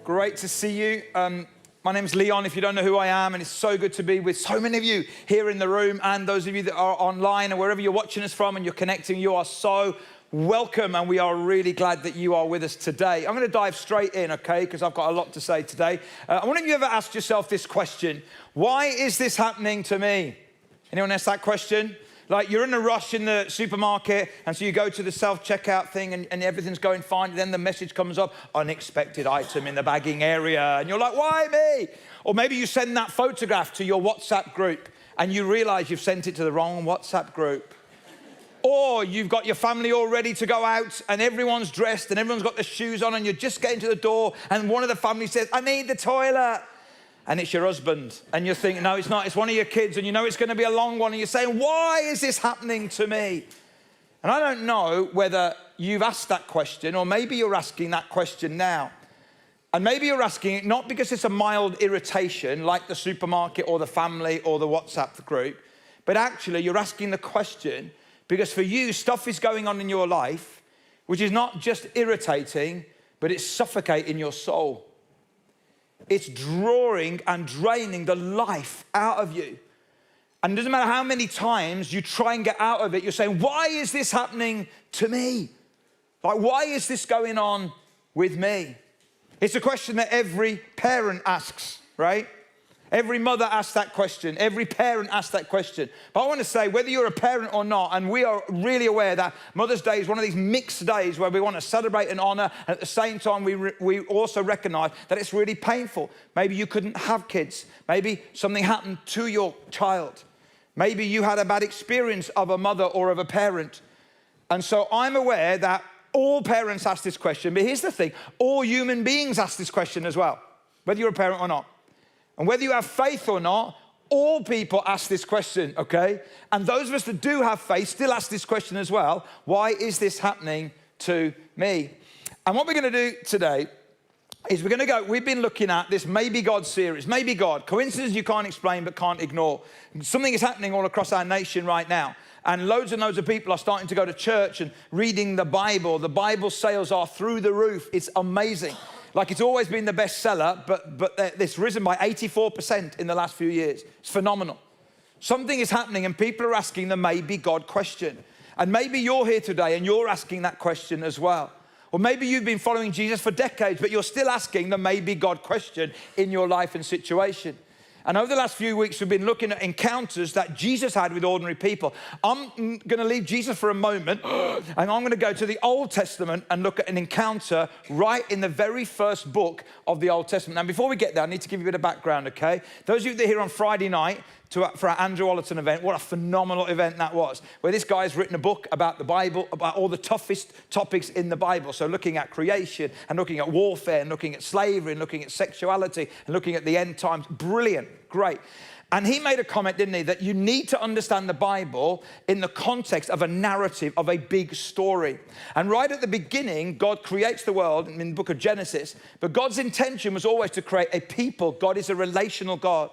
Great to see you. My name's Leon, if you don't know who I am, and it's so good to be with so many of you here in the room and those of you that are online and wherever you're watching us from and you're connecting. You are so welcome, and we are really glad that you are with us today. I'm going to dive straight in, okay, because I've got a lot to say today. I wonder if you ever asked yourself this question: why is this happening to me? Anyone ask that question? Like, you're in a rush in the supermarket, and so you go to the self-checkout thing, and everything's going fine. Then the message comes up, unexpected item in the bagging area. And you're like, why me? Or maybe you send that photograph to your WhatsApp group, and you realize you've sent it to the wrong WhatsApp group. Or you've got your family all ready to go out, and everyone's dressed, and everyone's got their shoes on, and you're just getting to the door, and one of the family says, I need the toilet. And it's your husband, and you're thinking, no, it's not, it's one of your kids, and you know it's going to be a long one, and you're saying, why is this happening to me? And I don't know whether you've asked that question, or maybe you're asking that question now. And maybe you're asking it not because it's a mild irritation, like the supermarket or the family or the WhatsApp group, but actually you're asking the question because for you, stuff is going on in your life, which is not just irritating, but it's suffocating your soul. It's drawing and draining the life out of you. And it doesn't matter how many times you try and get out of it, you're saying, why is this happening to me? Like, why is this going on with me? It's a question that every parent asks, right? Every mother asks that question. Every parent asks that question. But I want to say, whether you're a parent or not, and we are really aware that Mother's Day is one of these mixed days where we want to celebrate and honor, and at the same time, we also recognize that it's really painful. Maybe you couldn't have kids. Maybe something happened to your child. Maybe you had a bad experience of a mother or of a parent. And so I'm aware that all parents ask this question. But here's the thing. All human beings ask this question as well, whether you're a parent or not. And whether you have faith or not, all people ask this question, okay? And those of us that do have faith still ask this question as well. Why is this happening to me? And what we're going to do today is we're going to go, we've been looking at this Maybe God series. Maybe God. Coincidence you can't explain but can't ignore. Something is happening all across our nation right now. And loads and loads of people are starting to go to church and reading the Bible. The Bible sales are through the roof. It's amazing. Like, it's always been the bestseller, but it's risen by 84% in the last few years. It's phenomenal. Something is happening, and people are asking the maybe God question. And maybe you're here today and you're asking that question as well. Or maybe you've been following Jesus for decades, but you're still asking the maybe God question in your life and situation. And over the last few weeks, we've been looking at encounters that Jesus had with ordinary people. I'm going to leave Jesus for a moment, and I'm going to go to the Old Testament and look at an encounter right in the very first book of the Old Testament. Now, before we get there, I need to give you a bit of background, okay? Those of you that are here on Friday night for our Andrew Ollerton event, what a phenomenal event that was, where this guy's written a book about the Bible, about all the toughest topics in the Bible. So looking at creation and looking at warfare and looking at slavery and looking at sexuality and looking at the end times. Brilliant, great. And he made a comment, didn't he, that you need to understand the Bible in the context of a narrative, of a big story. And right at the beginning, God creates the world in the book of Genesis, but God's intention was always to create a people. God is a relational God.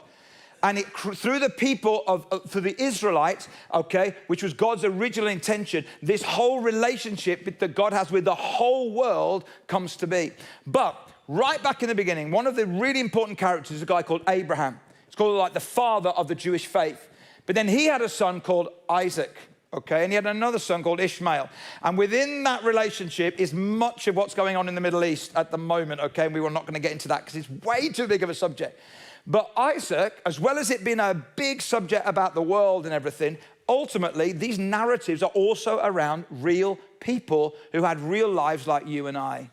And through the people through the Israelites, okay, which was God's original intention, this whole relationship that God has with the whole world comes to be. But right back in the beginning, one of the really important characters is a guy called Abraham. It's called like the father of the Jewish faith. But then he had a son called Isaac, okay, and he had another son called Ishmael. And within that relationship is much of what's going on in the Middle East at the moment, okay, and we were not going to get into that because it's way too big of a subject. But Isaac, as well as it being a big subject about the world and everything, ultimately, these narratives are also around real people who had real lives like you and I.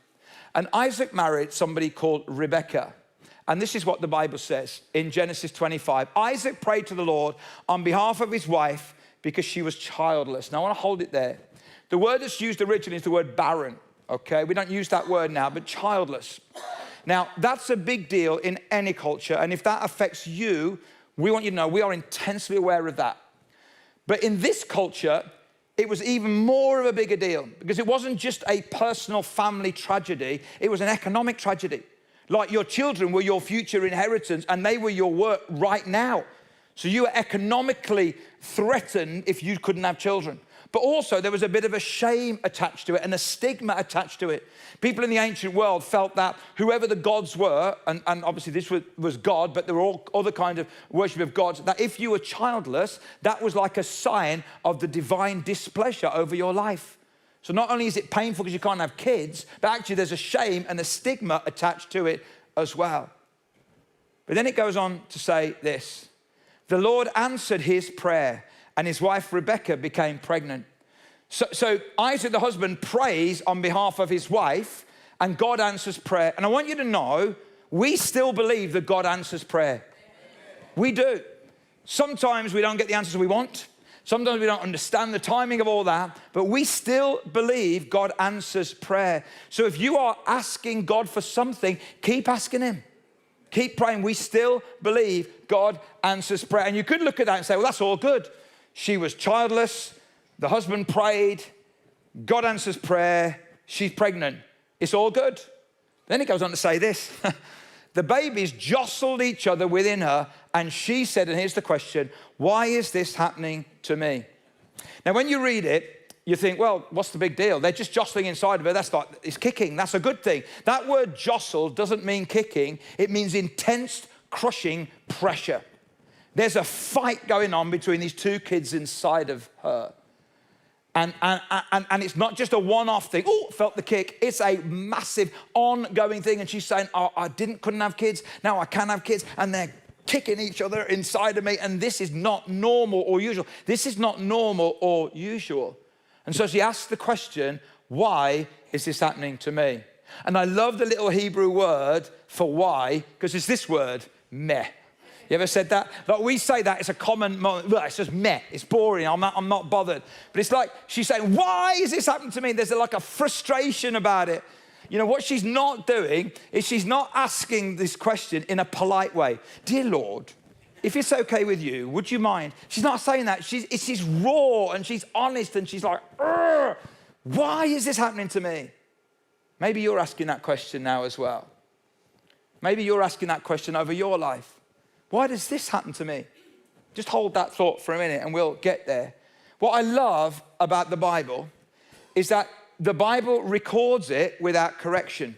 And Isaac married somebody called Rebekah. And this is what the Bible says in Genesis 25. Isaac prayed to the Lord on behalf of his wife because she was childless. Now, I want to hold it there. The word that's used originally is the word barren, okay? We don't use that word now, but childless. Now, that's a big deal in any culture, and if that affects you, we want you to know we are intensely aware of that. But in this culture, it was even more of a bigger deal because it wasn't just a personal family tragedy, it was an economic tragedy. Like, your children were your future inheritance, and they were your work right now. So you were economically threatened if you couldn't have children. but also there was a bit of a shame attached to it and a stigma attached to it. People in the ancient world felt that whoever the gods were, and obviously this was God, but there were all other kinds of worship of gods, that if you were childless, that was like a sign of the divine displeasure over your life. So not only is it painful because you can't have kids, but actually there's a shame and a stigma attached to it as well. But then it goes on to say this: the Lord answered his prayer, and his wife Rebekah became pregnant. So Isaac, the husband, prays on behalf of his wife, and God answers prayer. And I want you to know, we still believe that God answers prayer. We do. Sometimes we don't get the answers we want. Sometimes we don't understand the timing of all that, but we still believe God answers prayer. So if you are asking God for something, keep asking him. Keep praying. We still believe God answers prayer. And you could look at that and say, well, that's all good. She was childless. The husband prayed. God answers prayer. She's pregnant. It's all good. Then it goes on to say this. The babies jostled each other within her, and she said, and here's the question, why is this happening to me? Now, when you read it, you think, well, what's the big deal? They're just jostling inside of her. That's like, it's kicking. That's a good thing. That word jostle doesn't mean kicking. It means intense, crushing pressure. There's a fight going on between these two kids inside of her. And it's not just a one-off thing. Oh, felt the kick. It's a massive ongoing thing. And she's saying, oh, I couldn't have kids. Now I can have kids. And they're kicking each other inside of me. And this is not normal or usual. This is not normal or usual. And so she asks the question, why is this happening to me? And I love the little Hebrew word for why, because it's this word, meh. You ever said that? Like we say that, it's a common, well, it's just meh, it's boring, I'm not bothered. But it's like she's saying, why is this happening to me? There's like a frustration about it. You know, what she's not doing is she's not asking this question in a polite way. Dear Lord, if it's okay with you, would you mind? She's not saying that. She's raw and she's honest and she's like, why is this happening to me? Maybe you're asking that question now as well. Maybe you're asking that question over your life. Why does this happen to me? Just hold that thought for a minute and we'll get there. What I love about the Bible is that the Bible records it without correction.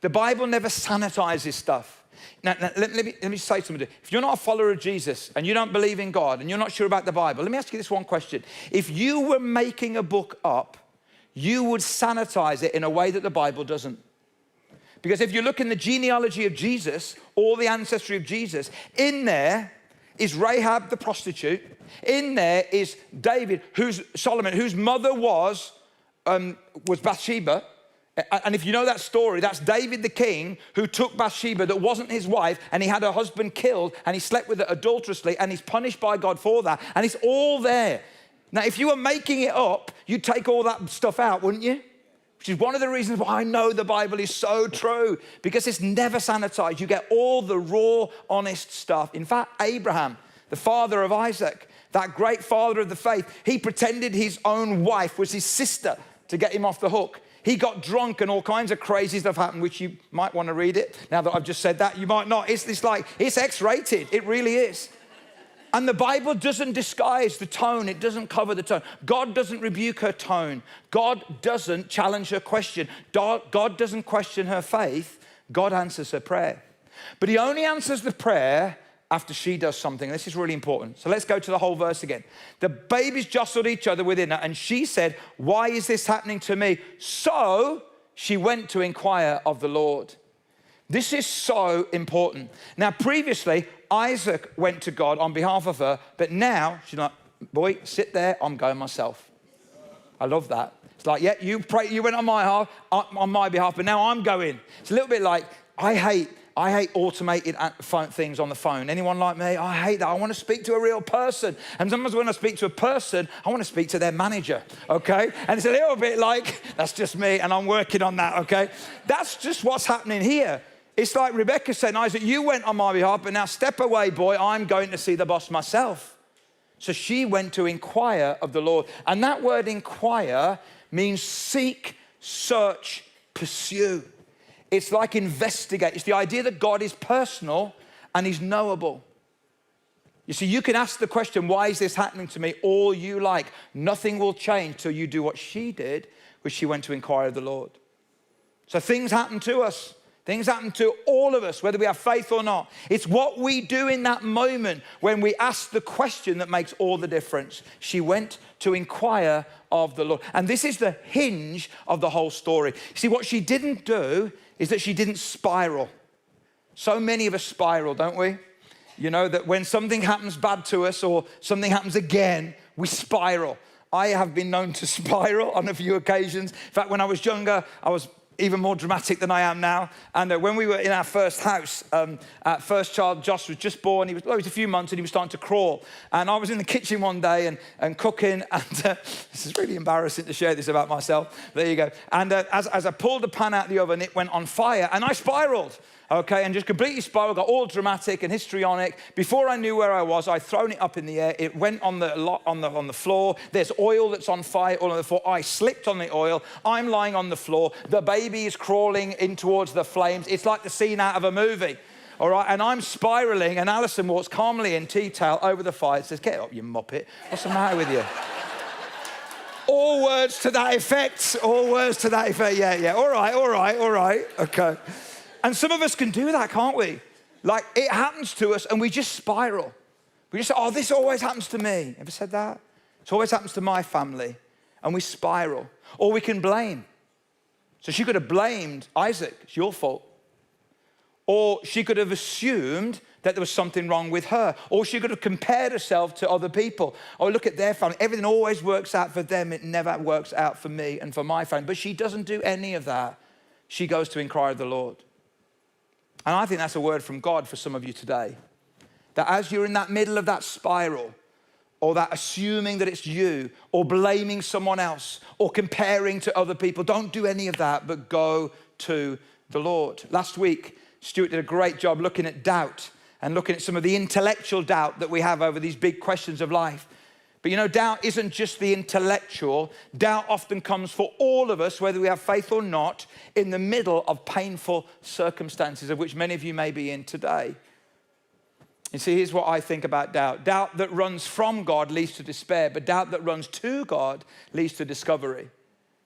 The Bible never sanitizes stuff. Now let me say something. If you're not a follower of Jesus and you don't believe in God and you're not sure about the Bible, let me ask you this one question. If you were making a book up, you would sanitize it in a way that the Bible doesn't. Because if you look in the genealogy of Jesus, all the ancestry of Jesus, in there is Rahab the prostitute. In there is David, Solomon, whose mother was Bathsheba. And if you know that story, that's David the king who took Bathsheba that wasn't his wife, and he had her husband killed, and he slept with her adulterously, and he's punished by God for that. And it's all there. Now, if you were making it up, you'd take all that stuff out, wouldn't you? Which is one of the reasons why I know the Bible is so true, because it's never sanitized. You get all the raw, honest stuff. In fact, Abraham, the father of Isaac, that great father of the faith, he pretended his own wife was his sister to get him off the hook. He got drunk and all kinds of crazy stuff happened, which you might want to read it. Now that I've just said that, you might not. It's like, it's X-rated. It really is. And the Bible doesn't disguise the tone. It doesn't cover the tone. God doesn't rebuke her tone. God doesn't challenge her question. God doesn't question her faith. God answers her prayer. But he only answers the prayer after she does something. This is really important. So let's go to the whole verse again. The babies jostled each other within her, and she said, why is this happening to me? So she went to inquire of the Lord. This is so important. Now, previously, Isaac went to God on behalf of her, but now she's like, boy, sit there, I'm going myself. I love that. It's like, yeah, you went on my behalf, but now I'm going. It's a little bit like, I hate automated things on the phone. Anyone like me? I hate that. I want to speak to a real person. And sometimes when I speak to a person, I want to speak to their manager, okay? And it's a little bit like, that's just me, and I'm working on that, okay? That's just what's happening here. It's like Rebecca saying, Isaac, you went on my behalf, but now step away, boy. I'm going to see the boss myself. So she went to inquire of the Lord. And that word inquire means seek, search, pursue. It's like investigate. It's the idea that God is personal and he's knowable. You see, you can ask the question, why is this happening to me, all you like. Nothing will change till you do what she did, which she went to inquire of the Lord. So things happen to us. Things happen to all of us, whether we have faith or not. It's what we do in that moment when we ask the question that makes all the difference. She went to inquire of the Lord. And this is the hinge of the whole story. See, what she didn't do is that she didn't spiral. So many of us spiral, don't we? You know, that when something happens bad to us or something happens again, we spiral. I have been known to spiral on a few occasions. In fact, when I was younger, I was even more dramatic than I am now. And when we were in our first house, our first child, Josh, was just born. He was a few months and he was starting to crawl. And I was in the kitchen one day and cooking. And this is really embarrassing to share this about myself. There you go. And as I pulled the pan out of the oven, it went on fire and I spiraled. Okay, and just completely spiraled, got all dramatic and histrionic. Before I knew where I was, I'd thrown it up in the air. It went on the floor. There's oil that's on fire all on the floor. I slipped on the oil. I'm lying on the floor. The baby is crawling in towards the flames. It's like the scene out of a movie. All right, and I'm spiraling, and Alison walks calmly in tea-towel over the fire and says, "Get up, you muppet. What's the matter with you?" All words to that effect. All words to that effect. Yeah. All right. Okay. And some of us can do that, can't we? Like, it happens to us and we just spiral. We just say, "Oh, this always happens to me." Ever said that? It always happens to my family. And we spiral. Or we can blame. So she could have blamed Isaac. It's your fault. Or she could have assumed that there was something wrong with her. Or she could have compared herself to other people. Oh, look at their family. Everything always works out for them. It never works out for me and for my family. But she doesn't do any of that. She goes to inquire of the Lord. And I think that's a word from God for some of you today. That as you're in that middle of that spiral, or that assuming that it's you, or blaming someone else, or comparing to other people, don't do any of that, but go to the Lord. Last week, Stuart did a great job looking at doubt and looking at some of the intellectual doubt that we have over these big questions of life. But you know, doubt isn't just the intellectual. Doubt often comes for all of us, whether we have faith or not, in the middle of painful circumstances, of which many of you may be in today. You see, here's what I think about doubt. Doubt that runs from God leads to despair, but doubt that runs to God leads to discovery.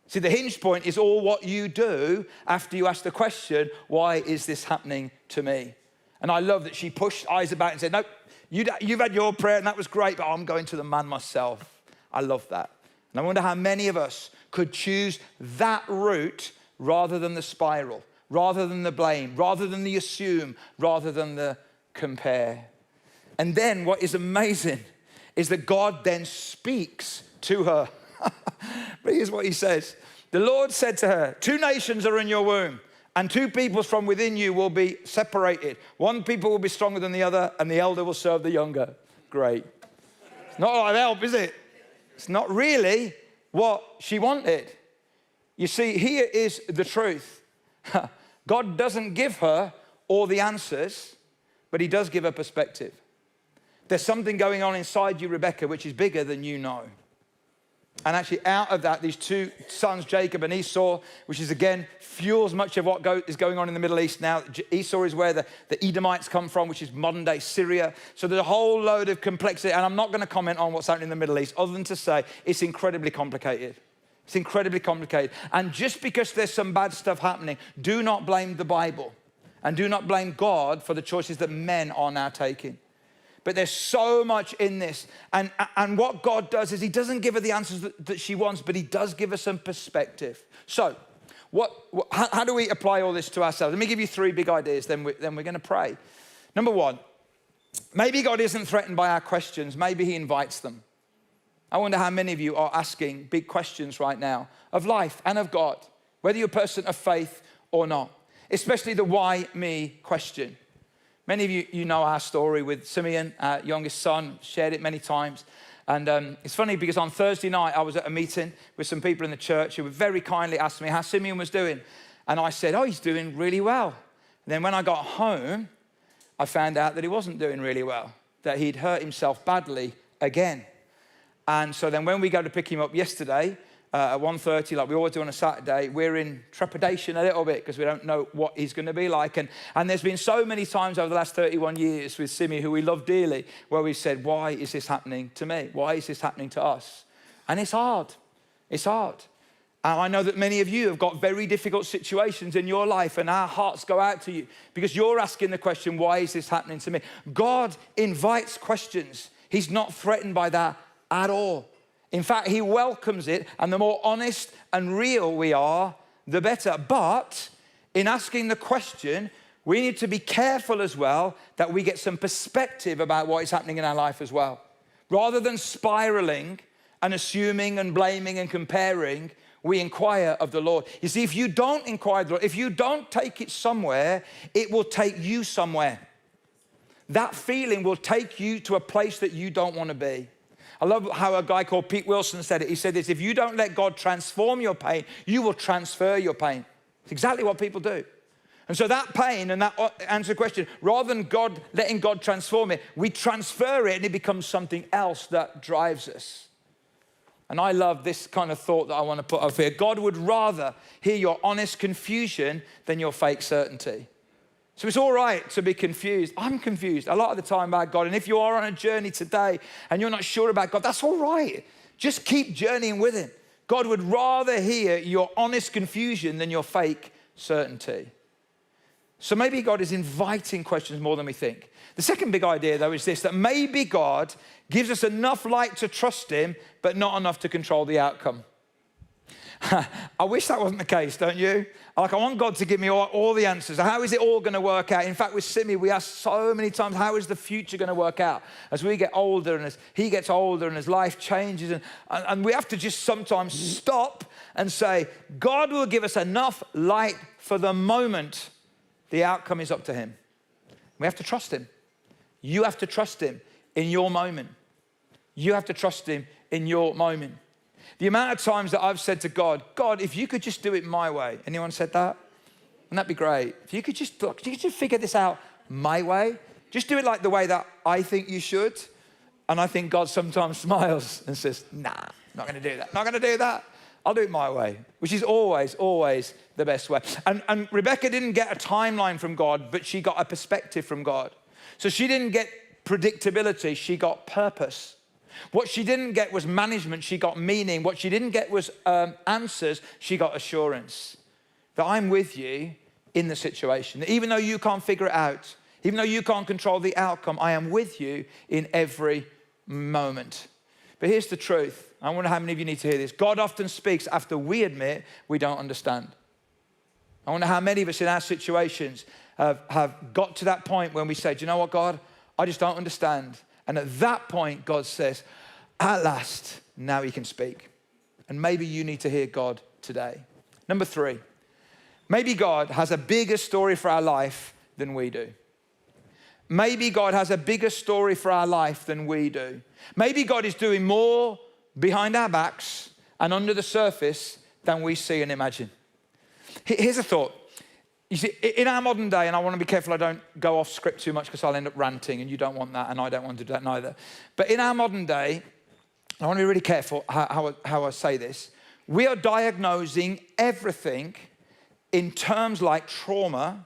See, the hinge point is all what you do after you ask the question, why is this happening to me? And I love that she pushed Isaac back and said, "Nope. You've had your prayer and that was great, but I'm going to the man myself." I love that. And I wonder how many of us could choose that route rather than the spiral, rather than the blame, rather than the assume, rather than the compare. And then what is amazing is that God then speaks to her. But here's what he says. The Lord said to her, "Two nations are in your womb, and two peoples from within you will be separated. One people will be stronger than the other, and the elder will serve the younger." Great. It's not a lot of help, is it? It's not really what she wanted. You see, here is the truth. God doesn't give her all the answers, but he does give her perspective. There's something going on inside you, Rebecca, which is bigger than you know. And actually out of that, these two sons, Jacob and Esau, which is again, fuels much of what is going on in the Middle East now. Esau is where the Edomites come from, which is modern day Syria. So there's a whole load of complexity. And I'm not going to comment on what's happening in the Middle East, other than to say it's incredibly complicated. It's incredibly complicated. And just because there's some bad stuff happening, do not blame the Bible. And do not blame God for the choices that men are now taking. But there's so much in this. And what God does is he doesn't give her the answers that she wants, but he does give her some perspective. So how do we apply all this to ourselves? Let me give you three big ideas, then we're going to pray. Number one, maybe God isn't threatened by our questions. Maybe he invites them. I wonder how many of you are asking big questions right now of life and of God, whether you're a person of faith or not, especially the why me question. Many of you know our story with Simeon, our youngest son, shared it many times. And it's funny because on Thursday night, I was at a meeting with some people in the church who very kindly asked me how Simeon was doing. And I said, "Oh, he's doing really well." And then when I got home, I found out that he wasn't doing really well, that he'd hurt himself badly again. And so then when we go to pick him up yesterday, at 1:30, like we always do on a Saturday, we're in trepidation a little bit because we don't know what he's going to be like. And there's been so many times over the last 31 years with Simi, who we love dearly, where we said, why is this happening to me? Why is this happening to us? And it's hard. It's hard. And I know that many of you have got very difficult situations in your life, and our hearts go out to you because you're asking the question, why is this happening to me? God invites questions. He's not threatened by that at all. In fact, he welcomes it, and the more honest and real we are, the better. But in asking the question, we need to be careful as well that we get some perspective about what is happening in our life as well. Rather than spiraling and assuming and blaming and comparing, we inquire of the Lord. You see, if you don't inquire of the Lord, if you don't take it somewhere, it will take you somewhere. That feeling will take you to a place that you don't want to be. I love how a guy called Pete Wilson said it. He said this, if you don't let God transform your pain, you will transfer your pain. It's exactly what people do. And so that pain and that answer question, rather than letting God transform it, we transfer it and it becomes something else that drives us. And I love this kind of thought that I want to put up here. God would rather hear your honest confusion than your fake certainty. So it's all right to be confused. I'm confused a lot of the time about God. And if you are on a journey today and you're not sure about God, that's all right. Just keep journeying with him. God would rather hear your honest confusion than your fake certainty. So maybe God is inviting questions more than we think. The second big idea, though, is this, that maybe God gives us enough light to trust him, but not enough to control the outcome. I wish that wasn't the case, don't you? I want God to give me all the answers. How is it all going to work out? In fact, with Simi, we ask so many times, how is the future going to work out? As we get older and as he gets older and as life changes. And we have to just sometimes stop and say, God will give us enough light for the moment. The outcome is up to him. We have to trust him. You have to trust him in your moment. You have to trust him in your moment. The amount of times that I've said to God, God, if you could just do it my way. Anyone said that? Wouldn't that be great? If you could just figure this out my way, just do it like the way that I think you should. And I think God sometimes smiles and says, nah, not going to do that. Not going to do that. I'll do it my way, which is always, always the best way. And Rebecca didn't get a timeline from God, but she got a perspective from God. So she didn't get predictability, she got purpose. What she didn't get was management, she got meaning. What she didn't get was answers, she got assurance. That I'm with you in the situation. That even though you can't figure it out, even though you can't control the outcome, I am with you in every moment. But here's the truth. I wonder how many of you need to hear this. God often speaks after we admit we don't understand. I wonder how many of us in our situations have got to that point when we say, do you know what, God? I just don't understand. And at that point, God says, at last, now he can speak. And maybe you need to hear God today. Number 3, maybe God has a bigger story for our life than we do. Maybe God has a bigger story for our life than we do. Maybe God is doing more behind our backs and under the surface than we see and imagine. Here's a thought. You see, in our modern day, and I want to be careful I don't go off script too much because I'll end up ranting, and you don't want that, and I don't want to do that neither. But in our modern day, I want to be really careful how I say this. We are diagnosing everything in terms like trauma,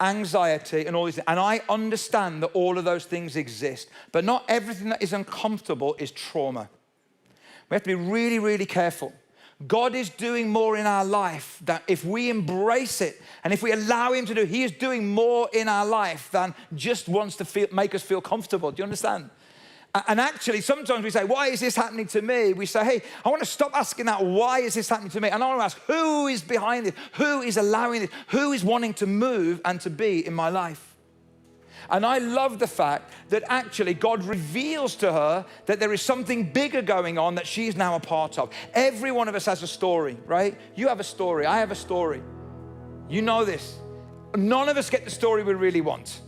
anxiety, and all these things. And I understand that all of those things exist, but not everything that is uncomfortable is trauma. We have to be really, really careful. God is doing more in our life that if we embrace it and if we allow him to do, he is doing more in our life than just wants to make us feel comfortable. Do you understand? And actually, sometimes we say, why is this happening to me? We say, hey, I want to stop asking that, why is this happening to me? And I want to ask, who is behind it? Who is allowing it? Who is wanting to move and to be in my life? And I love the fact that actually God reveals to her that there is something bigger going on that she's now a part of. Every one of us has a story, right? You have a story, I have a story. You know this. None of us get the story we really want.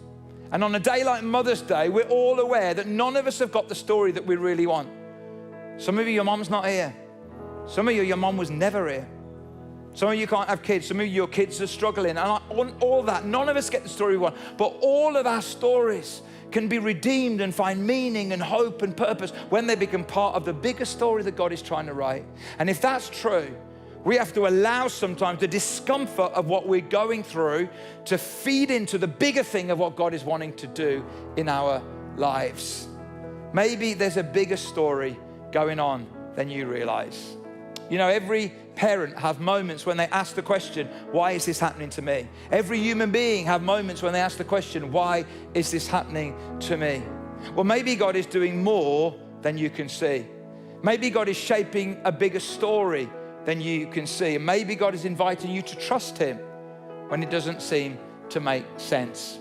And on a day like Mother's Day, we're all aware that none of us have got the story that we really want. Some of you, your mom's not here. Some of you, your mom was never here. Some of you can't have kids. Some of your kids are struggling. And on all that, none of us get the story we want. But all of our stories can be redeemed and find meaning and hope and purpose when they become part of the bigger story that God is trying to write. And if that's true, we have to allow sometimes the discomfort of what we're going through to feed into the bigger thing of what God is wanting to do in our lives. Maybe there's a bigger story going on than you realize. You know, every parent have moments when they ask the question, why is this happening to me? Every human being have moments when they ask the question, why is this happening to me? Well, maybe God is doing more than you can see. Maybe God is shaping a bigger story than you can see. And maybe God is inviting you to trust him when it doesn't seem to make sense.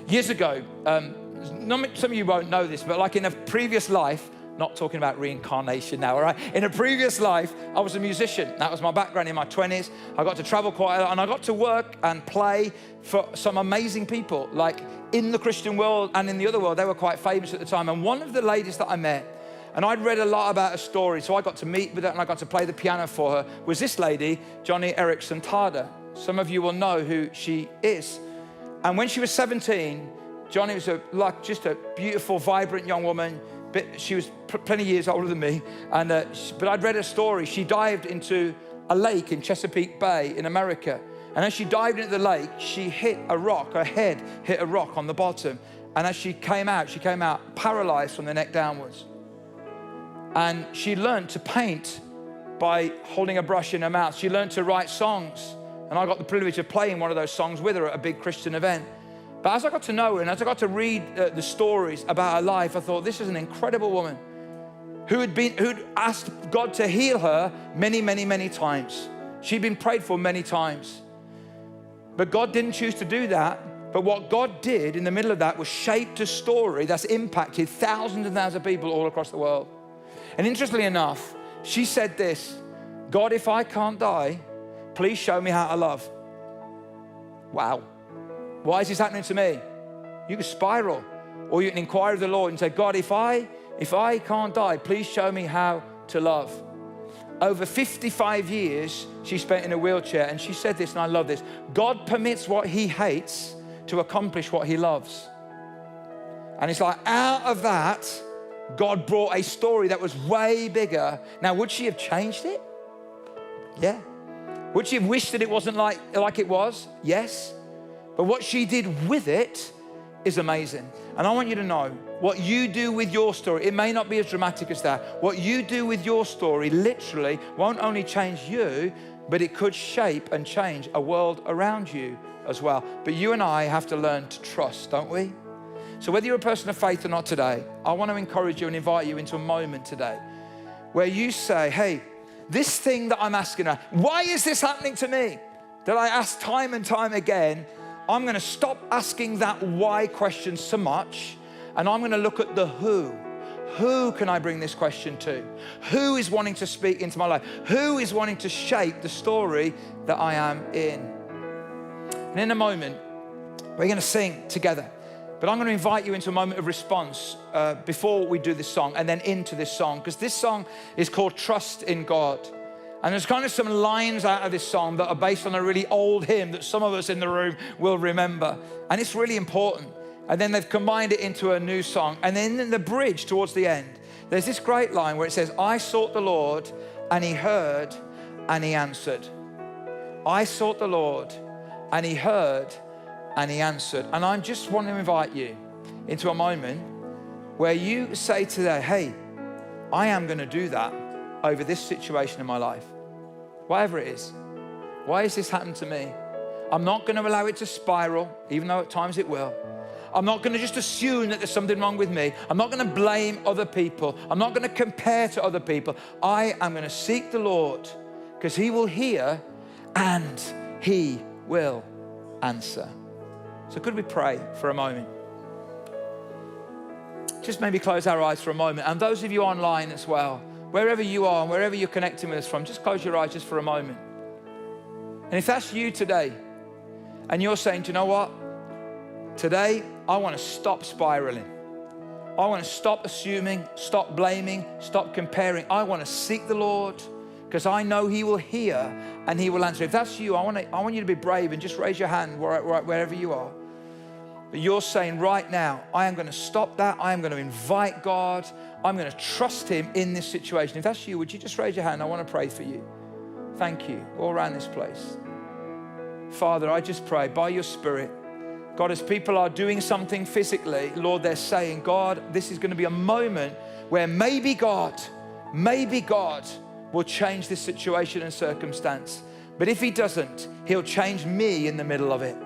Years ago, some of you won't know this, but like in a previous life, not talking about reincarnation now, all right? In a previous life, I was a musician. That was my background in my 20s. I got to travel quite a lot, and I got to work and play for some amazing people, like in the Christian world and in the other world. They were quite famous at the time. And one of the ladies that I met, and I'd read a lot about her story, so I got to meet with her and I got to play the piano for her, was this lady, Johnny Erickson Tada. Some of you will know who she is. And when she was 17, Johnny was just a beautiful, vibrant young woman. She was plenty of years older than me, but I'd read her story. She dived into a lake in Chesapeake Bay in America. And as she dived into the lake, she hit a rock, her head hit a rock on the bottom. And as she came out paralyzed from the neck downwards. And she learned to paint by holding a brush in her mouth. She learned to write songs. And I got the privilege of playing one of those songs with her at a big Christian event. But as I got to know her and as I got to read the stories about her life, I thought, this is an incredible woman who'd asked God to heal her many, many, many times. She'd been prayed for many times. But God didn't choose to do that. But what God did in the middle of that was shaped a story that's impacted thousands and thousands of people all across the world. And interestingly enough, she said this, God, if I can't die, please show me how to love. Wow. Why is this happening to me? You can spiral, or you can inquire of the Lord and say, God, if I can't die, please show me how to love. Over 55 years, she spent in a wheelchair, and she said this, and I love this. God permits what he hates to accomplish what he loves. And it's like out of that, God brought a story that was way bigger. Now, would she have changed it? Yeah. Would she have wished that it wasn't like it was? Yes. But what she did with it is amazing. And I want you to know, what you do with your story, it may not be as dramatic as that. What you do with your story literally won't only change you, but it could shape and change a world around you as well. But you and I have to learn to trust, don't we? So whether you're a person of faith or not today, I want to encourage you and invite you into a moment today where you say, hey, this thing that I'm asking her, why is this happening to me? That I ask time and time again, I'm going to stop asking that why question so much, and I'm going to look at the who. Who can I bring this question to? Who is wanting to speak into my life? Who is wanting to shape the story that I am in? And in a moment, we're going to sing together. But I'm going to invite you into a moment of response before we do this song and then into this song, because this song is called Trust in God. And there's kind of some lines out of this song that are based on a really old hymn that some of us in the room will remember. And it's really important. And then they've combined it into a new song. And then in the bridge towards the end, there's this great line where it says, I sought the Lord and he heard and he answered. I sought the Lord and he heard and he answered. And I just want to invite you into a moment where you say today, hey, I am going to do that over this situation in my life. Whatever it is. Why has this happened to me? I'm not going to allow it to spiral, even though at times it will. I'm not going to just assume that there's something wrong with me. I'm not going to blame other people. I'm not going to compare to other people. I am going to seek the Lord because he will hear and he will answer. So could we pray for a moment? Just maybe close our eyes for a moment. And those of you online as well, wherever you are and wherever you're connecting with us from, just close your eyes just for a moment. And if that's you today, and you're saying, do you know what? Today, I want to stop spiraling. I want to stop assuming, stop blaming, stop comparing. I want to seek the Lord because I know he will hear and he will answer. If that's you, I want you to be brave and just raise your hand wherever you are. But you're saying right now, I am going to stop that. I am going to invite God. I'm going to trust him in this situation. If that's you, would you just raise your hand? I want to pray for you. Thank you. All around this place. Father, I just pray by your Spirit, God, as people are doing something physically, Lord, they're saying, God, this is going to be a moment where maybe God will change this situation and circumstance. But if he doesn't, he'll change me in the middle of it.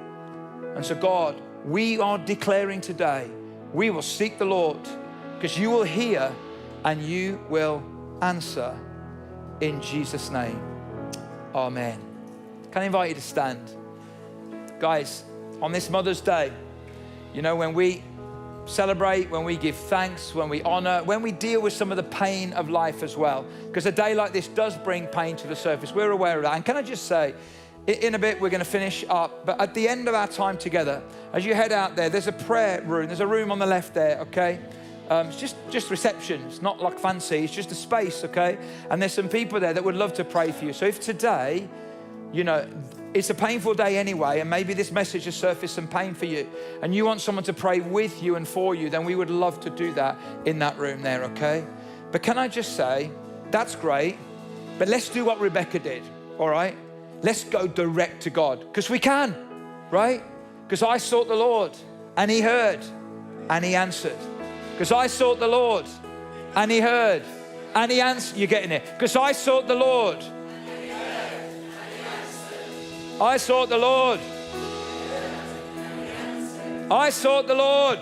And so God, we are declaring today, we will seek the Lord, because you will hear and you will answer in Jesus' name. Amen. Can I invite you to stand? Guys, on this Mother's Day, you know, when we celebrate, when we give thanks, when we honor, when we deal with some of the pain of life as well, because a day like this does bring pain to the surface. We're aware of that. And can I just say, in a bit, we're going to finish up, but at the end of our time together, as you head out there, there's a prayer room. There's a room on the left there, okay? It's just reception. It's not like fancy. It's just a space, okay? And there's some people there that would love to pray for you. So if today, you know, it's a painful day anyway, and maybe this message has surfaced some pain for you, and you want someone to pray with you and for you, then we would love to do that in that room there, okay? But can I just say, that's great, but let's do what Rebecca did, all right? Let's go direct to God, because we can, right? Because I sought the Lord, and he heard, and he answered. Because I sought the Lord, and he heard, and he answered. You're getting it. Because I sought the Lord. I sought the Lord. I sought the Lord.